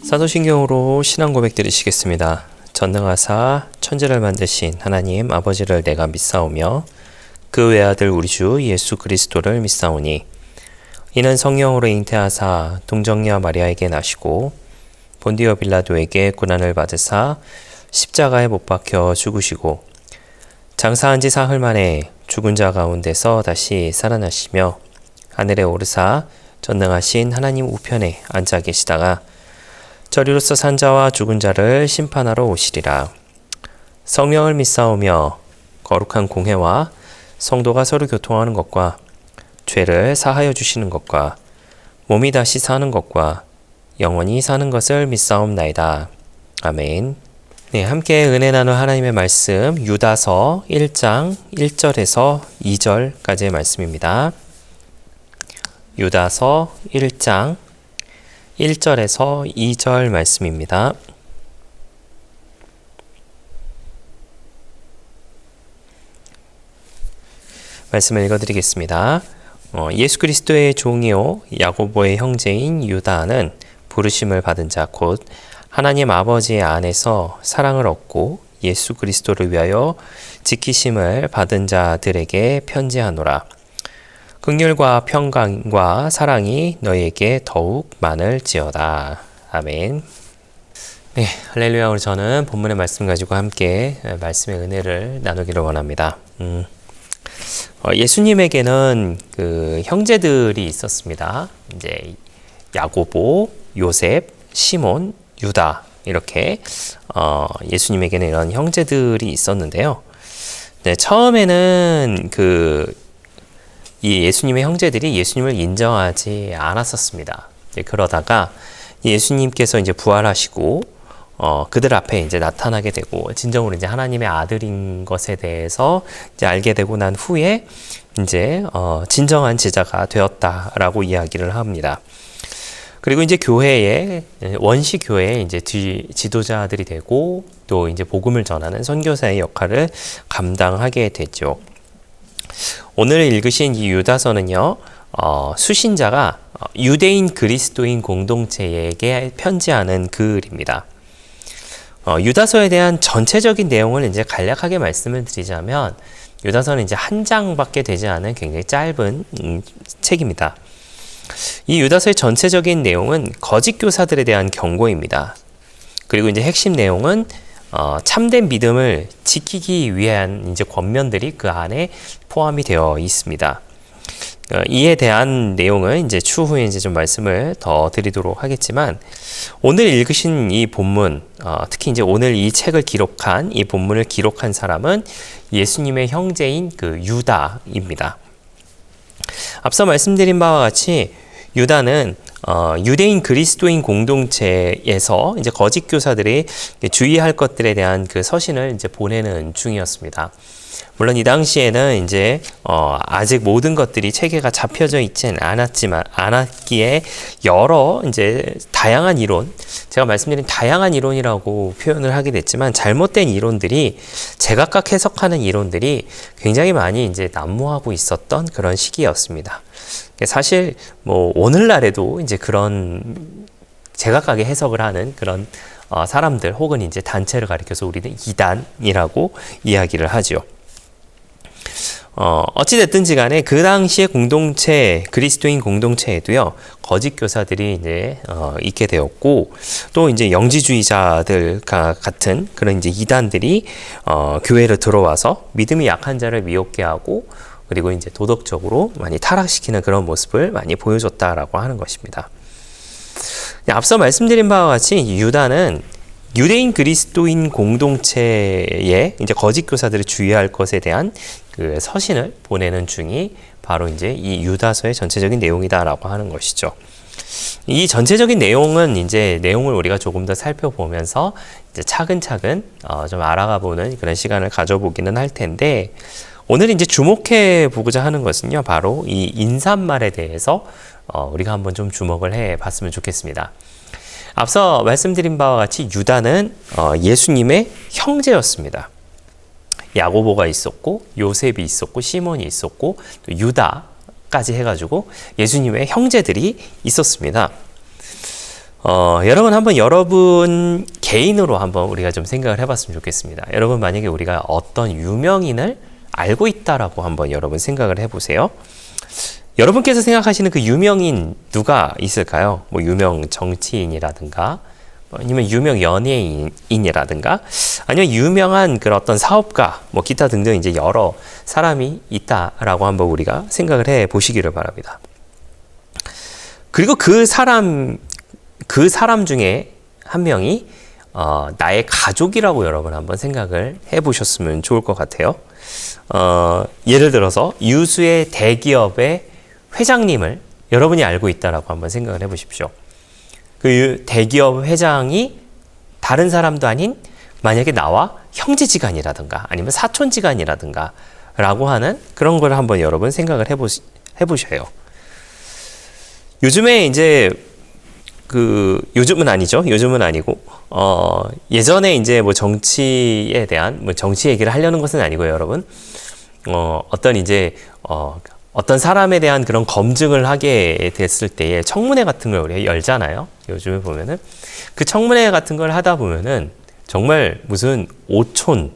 사도신경으로 신앙 고백 드리시겠습니다. 전능하사 천지를 만드신 하나님 아버지를 내가 믿사오며 그 외아들 우리 주 예수 그리스도를 믿사오니 이는 성령으로 잉태하사 동정녀 마리아에게 나시고 본디오 빌라도에게 고난을 받으사 십자가에 못 박혀 죽으시고 장사한 지 사흘 만에 죽은 자 가운데서 다시 살아나시며 하늘에 오르사 전능하신 하나님 우편에 앉아 계시다가 저리로서 산 자와 죽은 자를 심판하러 오시리라. 성령을 믿사오며 거룩한 공회와 성도가 서로 교통하는 것과 죄를 사하여 주시는 것과 몸이 다시 사는 것과 영원히 사는 것을 믿사옵나이다. 아멘. 네, 함께 은혜 나눌 하나님의 말씀 유다서 1장 1절에서 2절까지의 말씀입니다. 유다서 1장 1절에서 2절 말씀입니다. 말씀을 읽어드리겠습니다. 예수 그리스도의 종이요 야고보의 형제인 유다는 부르심을 받은 자 곧 하나님 아버지의 안에서 사랑을 얻고 예수 그리스도를 위하여 지키심을 받은 자들에게 편지하노라. 긍휼과 평강과 사랑이 너희에게 더욱 많을지어다. 아멘. 네, 할렐루야. 오늘 저는 본문의 말씀 가지고 함께 말씀의 은혜를 나누기를 원합니다. 예수님에게는 그 형제들이 있었습니다. 이제 야고보, 요셉, 시몬, 유다 이렇게 예수님에게는 이런 형제들이 있었는데요. 네, 처음에는 이 예수님의 형제들이 예수님을 인정하지 않았었습니다. 그러다가 예수님께서 이제 부활하시고 그들 앞에 이제 나타나게 되고 진정으로 이제 하나님의 아들인 것에 대해서 이제 알게 되고 난 후에 이제 진정한 제자가 되었다라고 이야기를 합니다. 그리고 이제 교회에 원시 교회에 이제 지도자들이 되고 또 이제 복음을 전하는 선교사의 역할을 감당하게 됐죠. 오늘 읽으신 이 유다서는요, 수신자가 유대인 그리스도인 공동체에게 편지하는 글입니다. 유다서에 대한 전체적인 내용을 이제 간략하게 말씀을 드리자면, 유다서는 이제 한 장밖에 되지 않은 굉장히 짧은 책입니다. 이 유다서의 전체적인 내용은 거짓 교사들에 대한 경고입니다. 그리고 이제 핵심 내용은 참된 믿음을 지키기 위한 이제 권면들이 그 안에 포함이 되어 있습니다. 이에 대한 내용은 이제 추후에 이제 좀 말씀을 더 드리도록 하겠지만, 오늘 읽으신 이 본문, 특히 이제 오늘 이 책을 기록한 이 본문을 기록한 사람은 예수님의 형제인 그 유다입니다. 앞서 말씀드린 바와 같이 유다는 유대인 그리스도인 공동체에서 이제 거짓 교사들이 주의할 것들에 대한 그 서신을 이제 보내는 중이었습니다. 물론 이 당시에는 이제 아직 모든 것들이 체계가 잡혀져 있지는 않았기에 여러 이제 다양한 이론, 제가 말씀드린 다양한 이론이라고 표현을 하게 됐지만 잘못된 이론들이 제각각 해석하는 이론들이 굉장히 많이 이제 난무하고 있었던 그런 시기였습니다. 사실 뭐 오늘날에도 이제 그런 제각각의 해석을 하는 그런 사람들 혹은 이제 단체를 가리켜서 우리는 이단이라고 이야기를 하죠. 어찌됐든지 간에 그 당시의 공동체, 그리스도인 공동체에도요, 거짓 교사들이 이제, 있게 되었고, 또 이제 영지주의자들 같은 그런 이제 이단들이, 교회를 들어와서 믿음이 약한 자를 미혹게 하고, 그리고 이제 도덕적으로 많이 타락시키는 그런 모습을 많이 보여줬다라고 하는 것입니다. 앞서 말씀드린 바와 같이 유다는 유대인 그리스도인 공동체에 이제 거짓 교사들을 주의할 것에 대한 그 서신을 보내는 중이 바로 이제 이 유다서의 전체적인 내용이다라고 하는 것이죠. 이 전체적인 내용은 이제 내용을 우리가 조금 더 살펴보면서 이제 차근차근 좀 알아가 보는 그런 시간을 가져보기는 할 텐데, 오늘 이제 주목해 보고자 하는 것은요, 바로 이 인사말에 대해서 우리가 한번 좀 주목을 해 봤으면 좋겠습니다. 앞서 말씀드린 바와 같이 유다는 예수님의 형제였습니다. 야고보가 있었고 요셉이 있었고 시몬이 있었고 또 유다가 유다까지 해가지고 예수님의 형제들이 있었습니다. 여러분 한번 여러분 개인으로 한번 우리가 좀 생각을 해봤으면 좋겠습니다. 여러분 만약에 우리가 어떤 유명인을 알고 있다라고 한번 여러분 생각을 해보세요. 여러분께서 생각하시는 그 유명인 누가 있을까요? 뭐 유명 정치인이라든가 아니면 유명 연예인이라든가 아니면 유명한 그런 어떤 사업가 뭐 기타 등등 이제 여러 사람이 있다라고 한번 우리가 생각을 해 보시기를 바랍니다. 그리고 그 사람 중에 한 명이 나의 가족이라고 여러분 한번 생각을 해 보셨으면 좋을 것 같아요. 예를 들어서 유수의 대기업의 회장님을 여러분이 알고 있다라고 한번 생각을 해 보십시오. 그 대기업 회장이 다른 사람도 아닌 만약에 나와 형제지간이라든가 아니면 사촌지간이라든가 라고 하는 그런 걸 한번 여러분 생각을 해보셔요. 요즘에 이제 요즘은 아니죠. 요즘은 아니고 예전에 이제 뭐 정치에 대한 뭐 정치 얘기를 하려는 것은 아니고요, 여러분. 어떤 사람에 대한 그런 검증을 하게 됐을 때에 청문회 같은 걸 우리가 열잖아요. 요즘에 보면은 그 청문회 같은 걸 하다 보면은 정말 무슨 5촌,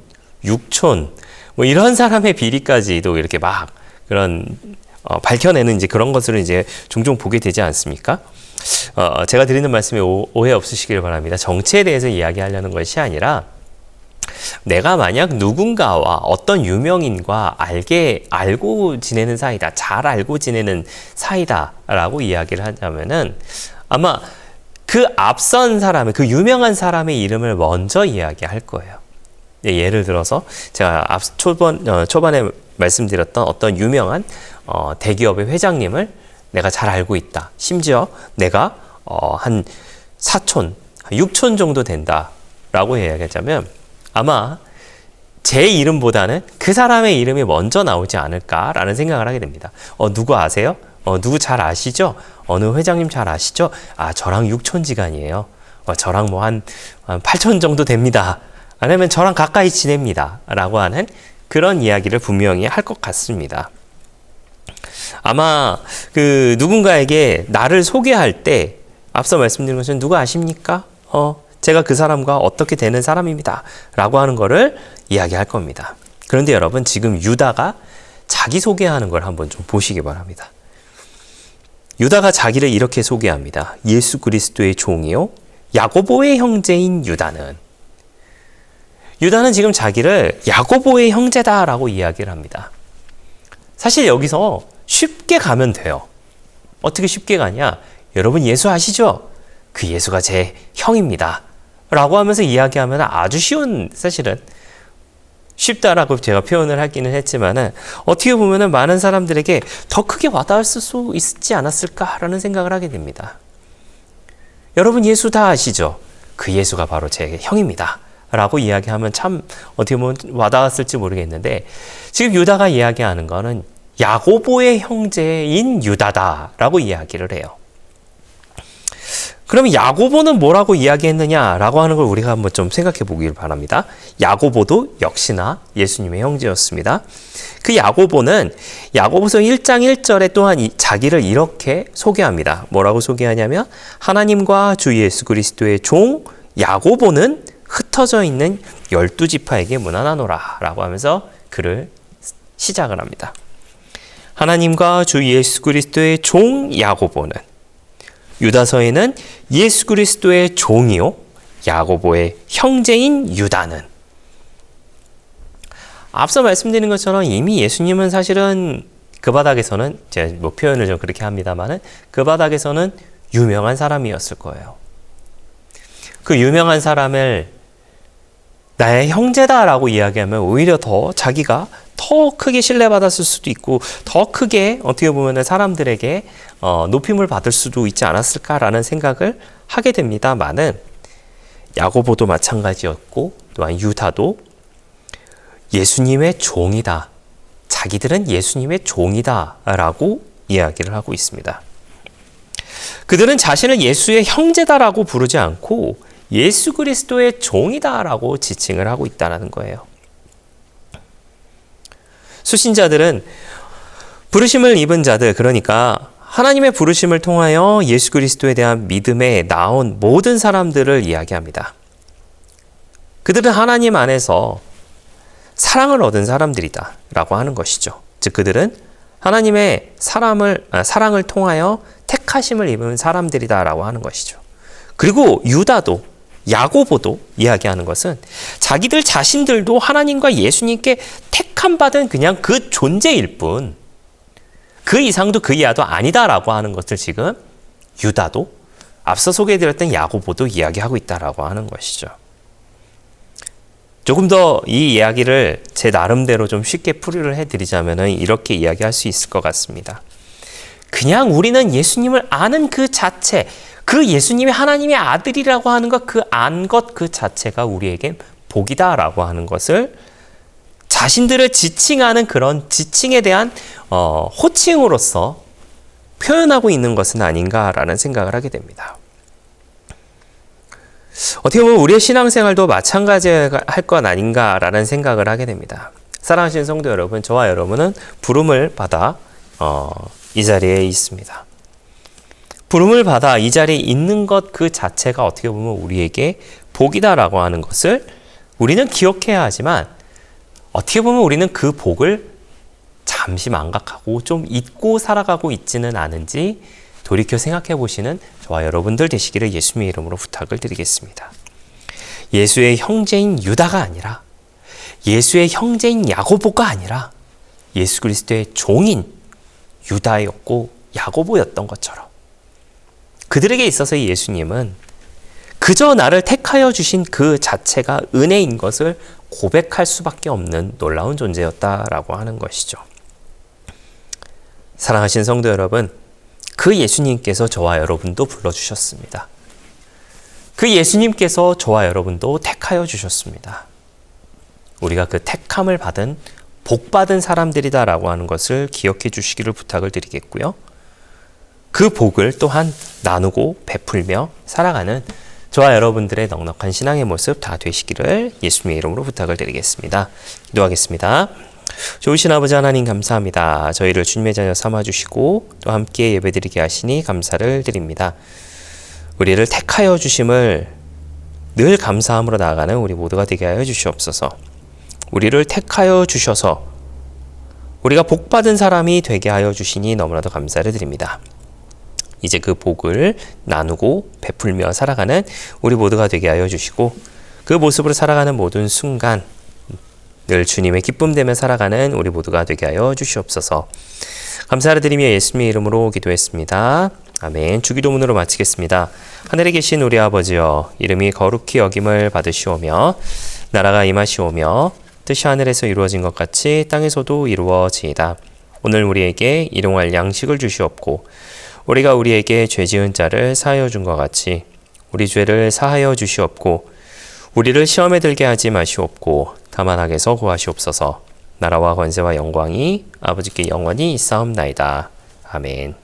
6촌 뭐 이런 사람의 비리까지도 이렇게 막 그런 밝혀내는 이제 그런 것을 이제 종종 보게 되지 않습니까? 제가 드리는 말씀에 오해 없으시길 바랍니다. 정치에 대해서 이야기하려는 것이 아니라 내가 만약 누군가와 어떤 유명인과 알고 지내는 사이다, 잘 알고 지내는 사이다라고 이야기를 하자면은 아마 그 앞선 사람의, 그 유명한 사람의 이름을 먼저 이야기할 거예요. 예를 들어서 제가 초반에 말씀드렸던 어떤 유명한 대기업의 회장님을 내가 잘 알고 있다. 심지어 내가 한 4촌, 6촌 정도 된다라고 이야기하자면 아마 제 이름보다는 그 사람의 이름이 먼저 나오지 않을까라는 생각을 하게 됩니다. 누구 아세요? 누구 잘 아시죠? 어느 회장님 잘 아시죠? 저랑 6촌지간이에요. 저랑 뭐 한 8촌 정도 됩니다. 아니면 저랑 가까이 지냅니다. 라고 하는 그런 이야기를 분명히 할 것 같습니다. 아마 누군가에게 나를 소개할 때 앞서 말씀드린 것처럼 누구 아십니까? 제가 그 사람과 어떻게 되는 사람입니다. 라고 하는 거를 이야기할 겁니다. 그런데 여러분 지금 유다가 자기 소개하는 걸 한번 좀 보시기 바랍니다. 유다가 자기를 이렇게 소개합니다. 예수 그리스도의 종이요 야고보의 형제인 유다는 지금 자기를 야고보의 형제다라고 이야기를 합니다. 사실 여기서 쉽게 가면 돼요. 어떻게 쉽게 가냐? 여러분 예수 아시죠? 그 예수가 제 형입니다. 라고 하면서 이야기하면 아주 쉬운, 사실은 쉽다라고 제가 표현을 하기는 했지만은 어떻게 보면은 많은 사람들에게 더 크게 와닿을 수 있지 않았을까라는 생각을 하게 됩니다. 여러분 예수 다 아시죠? 그 예수가 바로 제 형입니다. 라고 이야기하면 참 어떻게 보면 와닿았을지 모르겠는데 지금 유다가 이야기하는 거는 야고보의 형제인 유다다라고 이야기를 해요. 그러면 야고보는 뭐라고 이야기했느냐라고 하는 걸 우리가 한번 좀 생각해 보길 바랍니다. 야고보도 역시나 예수님의 형제였습니다. 그 야고보는 야고보서 1장 1절에 또한 자기를 이렇게 소개합니다. 뭐라고 소개하냐면 하나님과 주 예수 그리스도의 종 야고보는 흩어져 있는 12지파에게 문안하노라 라고 하면서 글을 시작을 합니다. 하나님과 주 예수 그리스도의 종 야고보는 유다서에는 예수 그리스도의 종이요 야고보의 형제인 유다는 앞서 말씀드린 것처럼 이미 예수님은 사실은 그 바닥에서는 제가 뭐 표현을 좀 그렇게 합니다만은 그 바닥에서는 유명한 사람이었을 거예요. 그 유명한 사람을 나의 형제다라고 이야기하면 오히려 더 자기가 더 크게 신뢰받았을 수도 있고 더 크게 어떻게 보면 사람들에게 높임을 받을 수도 있지 않았을까라는 생각을 하게 됩니다만은 야고보도 마찬가지였고 또한 유다도 예수님의 종이다. 자기들은 예수님의 종이다 라고 이야기를 하고 있습니다. 그들은 자신을 예수의 형제다라고 부르지 않고 예수 그리스도의 종이다라고 지칭을 하고 있다는 거예요. 수신자들은 부르심을 입은 자들, 그러니까 하나님의 부르심을 통하여 예수 그리스도에 대한 믿음에 나온 모든 사람들을 이야기합니다. 그들은 하나님 안에서 사랑을 얻은 사람들이다 라고 하는 것이죠. 즉 그들은 하나님의 사랑을 통하여 택하심을 입은 사람들이다 라고 하는 것이죠. 그리고 유다도 야고보도 이야기하는 것은 자기들 자신들도 하나님과 예수님께 택함 받은 그냥 그 존재일 뿐, 그 이상도 그 이하도 아니다라고 하는 것을 지금 유다도 앞서 소개해드렸던 야고보도 이야기하고 있다라고 하는 것이죠. 조금 더 이 이야기를 제 나름대로 좀 쉽게 풀이를 해드리자면 이렇게 이야기할 수 있을 것 같습니다. 그냥 우리는 예수님을 아는 그 자체, 그 예수님이 하나님의 아들이라고 하는 것, 그 안 것 그 자체가 우리에겐 복이다라고 하는 것을 자신들을 지칭하는 그런 지칭에 대한 호칭으로서 표현하고 있는 것은 아닌가라는 생각을 하게 됩니다. 어떻게 보면 우리의 신앙생활도 마찬가지할 것 아닌가라는 생각을 하게 됩니다. 사랑하시는 성도 여러분, 저와 여러분은 부름을 받아 이 자리에 있습니다. 부름을 받아 이 자리에 있는 것 그 자체가 어떻게 보면 우리에게 복이다라고 하는 것을 우리는 기억해야 하지만 어떻게 보면 우리는 그 복을 잠시 망각하고 좀 잊고 살아가고 있지는 않은지 돌이켜 생각해 보시는 저와 여러분들 되시기를 예수님의 이름으로 부탁을 드리겠습니다. 예수의 형제인 유다가 아니라, 예수의 형제인 야고보가 아니라 예수 그리스도의 종인 유다였고 야고보였던 것처럼 그들에게 있어서 예수님은 그저 나를 택하여 주신 그 자체가 은혜인 것을 고백할 수밖에 없는 놀라운 존재였다라고 하는 것이죠. 사랑하신 성도 여러분, 그 예수님께서 저와 여러분도 불러주셨습니다. 그 예수님께서 저와 여러분도 택하여 주셨습니다. 우리가 그 택함을 받은 복받은 사람들이다라고 하는 것을 기억해 주시기를 부탁을 드리겠고요. 그 복을 또한 나누고 베풀며 살아가는 저와 여러분들의 넉넉한 신앙의 모습 다 되시기를 예수님의 이름으로 부탁을 드리겠습니다. 기도하겠습니다. 좋으신 아버지 하나님 감사합니다. 저희를 주님의 자녀 삼아주시고 또 함께 예배드리게 하시니 감사를 드립니다. 우리를 택하여 주심을 늘 감사함으로 나아가는 우리 모두가 되게 하여 주시옵소서. 우리를 택하여 주셔서 우리가 복받은 사람이 되게 하여 주시니 너무나도 감사를 드립니다. 이제 그 복을 나누고 베풀며 살아가는 우리 모두가 되게 하여 주시고 그 모습으로 살아가는 모든 순간 늘 주님의 기쁨 되며 살아가는 우리 모두가 되게 하여 주시옵소서. 감사를 드리며 예수님의 이름으로 기도했습니다. 아멘. 주기도문으로 마치겠습니다. 하늘에 계신 우리 아버지여, 이름이 거룩히 여김을 받으시오며 나라가 임하시오며 뜻이 하늘에서 이루어진 것 같이 땅에서도 이루어지이다. 오늘 우리에게 일용할 양식을 주시옵고 우리가 우리에게 죄 지은 자를 사하여 준 것 같이 우리 죄를 사하여 주시옵고 우리를 시험에 들게 하지 마시옵고 다만 악에서 구하시옵소서. 나라와 권세와 영광이 아버지께 영원히 있사옵나이다. 아멘.